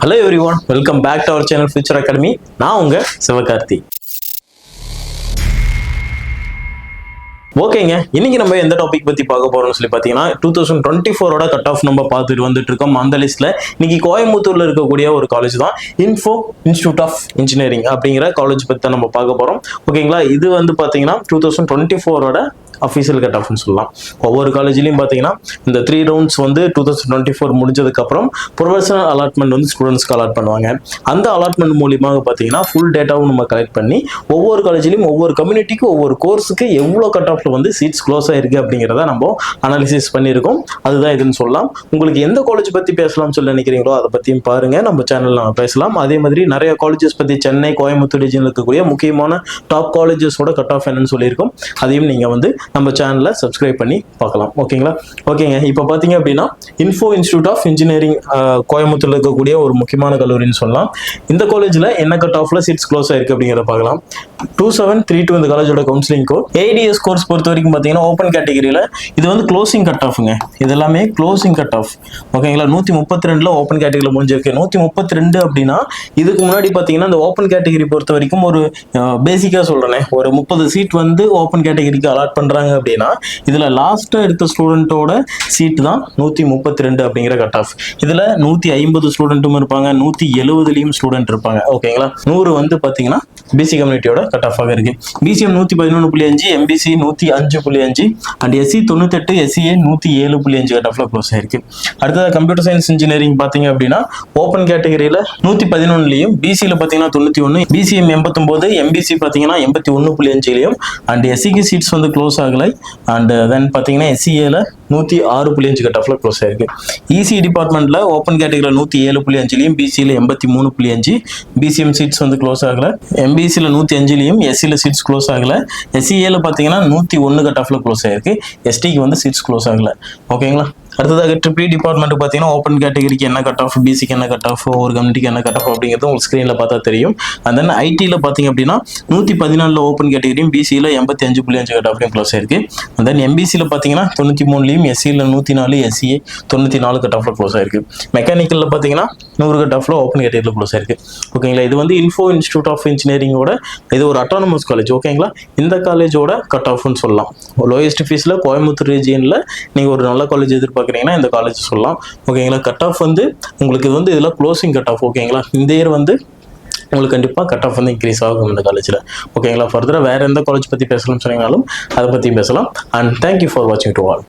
Hello everyone, welcome back to our channel Future Academy. நான் உங்க சிவகார்த்தி. ஓகேங்க, இன்னைக்கு நம்ம எந்த டாபிக் பத்தி பார்க்க போறோம்னு சொல்லி பார்த்தீங்கன்னா 2024ஓட கட் ஆஃப் நம்ம பார்த்துட்டு வந்துட்டு இருக்கோம். அந்த லிஸ்ட்ல இன்னைக்கு கோயம்புத்தூர்ல இருக்கக்கூடிய ஒரு காலேஜ் தான் இன்ஃபோ இன்ஸ்டிடியூட் ஆஃப் இன்ஜினியரிங் அப்படிங்கிற காலேஜ் பத்தி தான் நம்ம பார்க்க போறோம். ஓகேங்களா, இது வந்து பார்த்தீங்கன்னா 2024ஓட அஃபீஷியல் கட் ஆஃப்னு சொல்லலாம். ஒவ்வொரு காலேஜ்லையும் பார்த்தீங்கன்னா இந்த 3 ரவுண்ட்ஸ் வந்து 2024 முடிஞ்சதுக்கப்புறம் ப்ரொஃபஷனல் அலாட்மெண்ட் வந்து ஸ்டூடெண்ட்ஸ்க்கு அலாட் பண்ணுவாங்க. அந்த அலாட்மெண்ட் மூலியமாக பார்த்தீங்கன்னா ஃபுல் டேட்டாவும் நம்ம கலெக்ட் பண்ணி ஒவ்வொரு காலேஜ்லையும் ஒவ்வொரு கம்யூனிட்டிக்கு ஒவ்வொரு கோர்ஸுக்கு எவ்வளோ கட் ஆஃப்ல வந்து சீட்ஸ் க்ளோஸ் ஆயிருக்கு அப்படிங்கிறத நம்ம அனாலிசிஸ் பண்ணியிருக்கோம். அதுதான் இதுன்னு சொல்லலாம். உங்களுக்கு எந்த காலேஜ் பற்றி பேசலாம்னு சொல்லி நினைக்கிறீங்களோ அதை பற்றியும் பாருங்க, நம்ம சேனலில் நம்ம பேசலாம். அதே மாதிரி நிறைய காலேஜஸ் பற்றி சென்னை, கோயம்புத்தூர் ரீஜனில் இருக்கக்கூடிய முக்கியமான டாப் காலேஜஸோட கட் ஆஃப் என்னன்னு சொல்லியிருக்கோம். அதையும் நீங்கள் வந்து நம்ம சேனலை சப்ஸ்கிரைப் பண்ணி பார்க்கலாம். ஓகேங்களா? ஓகேங்க, இப்போ பார்த்தீங்க அப்படின்னா இன்ஃபோ இன்ஸ்டிடியூட் ஆஃப் இன்ஜினியரிங் கோயம்புத்தூர்ல இருக்கக்கூடிய ஒரு முக்கியமான கல்லூரின்னு சொல்லலாம். இந்த காலேஜில் என்ன கட் ஆஃப்ல சீட்ஸ் க்ளோஸ் ஆயிருக்கு அப்படிங்கிறத பார்க்கலாம். 2732 இந்த காலேஜோட கவுன்சிலிங் கோட். ஏடிஎஸ் கோர்ஸ் பொறுத்த வரைக்கும் பார்த்தீங்கன்னா ஓப்பன் கேட்டகரியில் இது வந்து க்ளோசிங் கட் ஆஃப்ங்க. இது எல்லாமே க்ளோசிங் கட் ஆஃப். ஓகேங்களா, 132 ஓப்பன் கேட்டகரியில் முடிஞ்சிருக்கு. 132 அப்படின்னா இதுக்கு முன்னாடி பார்த்தீங்கன்னா இந்த ஓப்பன் கேட்டகரி பொறுத்த வரைக்கும் ஒரு பேசிக்காக சொல்றேன், ஒரு 30 சீட் வந்து ஓப்பன் கேட்டகரிக்கு அலாட் பண்றாங்க அப்படின்னா இதுல லாஸ்டா எடுத்த ஸ்டூடெண்டோட சீட் தான் 132 அப்படிங்கிற கட் ஆஃப். இதுல 150 ஸ்டூடெண்ட்டும் இருப்பாங்க, 170லயும் ஸ்டூடெண்ட் இருப்பாங்க. ஓகேங்களா, 100 வந்து பாத்தீங்கன்னா பிசி கம்யூனிட்டியோட கட் ஆஃபாக இருக்கு. PCM 111.5, MBC 105.5 and SC 98, SCA 107.5 cut ஆஃப்ல க்ளோஸ் ஆயிருக்கு. அடுத்தது கம்ப்யூட்டர் சயின்ஸ் இன்ஜினியரிங் பாத்தீங்க அப்படின்னா ஓப்பன் கேட்டகரியில 111லயும், பிசியில பாத்தீங்கன்னா 91, பிசிஎம் 89, எம்பிசி பாத்தீங்கன்னா 81.5லயும் அண்ட் எஸ்சிக்கு சீட்ஸ் வந்து க்ளோஸ் ஆகலை. அண்ட் தென் பார்த்தீங்கன்னா எஸ்சிஏல 106.5 கட் ஆஃப்ல க்ளோஸ் ஆயிருக்கு. இசி டிபார்ட்மெண்ட்ல ஓப்பன் கேட்டகரியில் 107.5லயும், பிசியில் 83.5, பிசிஎம் சீட்ஸ் வந்து க்ளோஸ் ஆகல. எம்பிசியில் 105லயும், எஸ்சியில் சீட்ஸ் க்ளோஸ் ஆகல. எஸ்சிஏல பார்த்தீங்கன்னா 101 கட் ஆஃப்ல க்ளோஸ் ஆயிருக்கு. எஸ்டிக்கு வந்து சீட்ஸ் க்ளோஸ் ஆகல. ஓகேங்களா, அடுத்ததாக ட்ரிபிள் டிபார்ட்மெண்ட் பார்த்தீங்கன்னா ஓப்பன் கேட்டகரிக்கு என்ன கட் ஆஃப், பிசிக்கு என்ன கட் ஆஃப், ஒரு கம்யூனிட்டிக்கு என்ன கட் ஆஃப் அப்படிங்கிறது உங்களுக்கு ஸ்க்ரீனில் பார்த்தா தெரியும். அண்ட் தென் ஐடியில் பார்த்தீங்க அப்படின்னா 114 ஓப்பன் கேட்டகரியும், பிசியில் 85.5 கட் ஆஃப்லையும் க்ளோஸ் ஆயிருக்கு. அண்ட் தென் எம்பிசியில் பார்த்தீங்கன்னா 93லயும், எஸ்சியில் 104, எஸ்சிஏ 94 கட் ஆஃப்ல க்ளோஸ் ஆயிருக்கு. மெக்கானிக்கலில் பார்த்தீங்கன்னா 100 கட் ஆஃப்ல ஓப்பன் கேட்டகரியில் க்ளோஸ் ஆயிருக்கு. ஓகேங்களா, இது வந்து இன்ஃபோ இன்ஸ்டிடியூட் ஆஃப் இன்ஜினியரிங்கோட இது ஒரு அட்டானமஸ் காலேஜ். ஓகேங்களா, இந்த காலேஜோட கட் ஆஃப்னு சொல்லலாம். லோயஸ்ட் ஃபீஸில் கோயம்புத்தூர் ரீஜியனில் நீங்கள் ஒரு நல்ல காலேஜ் எதிர்பார்க்குறீங்கன்னா இந்த காலேஜ் சொல்லலாம். ஓகேங்களா, கட் ஆஃப் வந்து உங்களுக்கு வந்து இதெல்லாம் க்ளோசிங் கட் ஆஃப். ஓகேங்களா, இந்த இயர் வந்து உங்களுக்கு கண்டிப்பாக கட் ஆஃப் வந்து இன்க்ரீஸ் ஆகும் இந்த காலேஜில். ஓகேங்களா, ஃபர்தராக வேறு எந்த காலேஜ் பற்றி பேசலாம்னு சொன்னீங்கனாலும் அதை பற்றி பேசலாம். அண்ட் தேங்க்யூ ஃபார் வாட்சிங் டு ஆல்.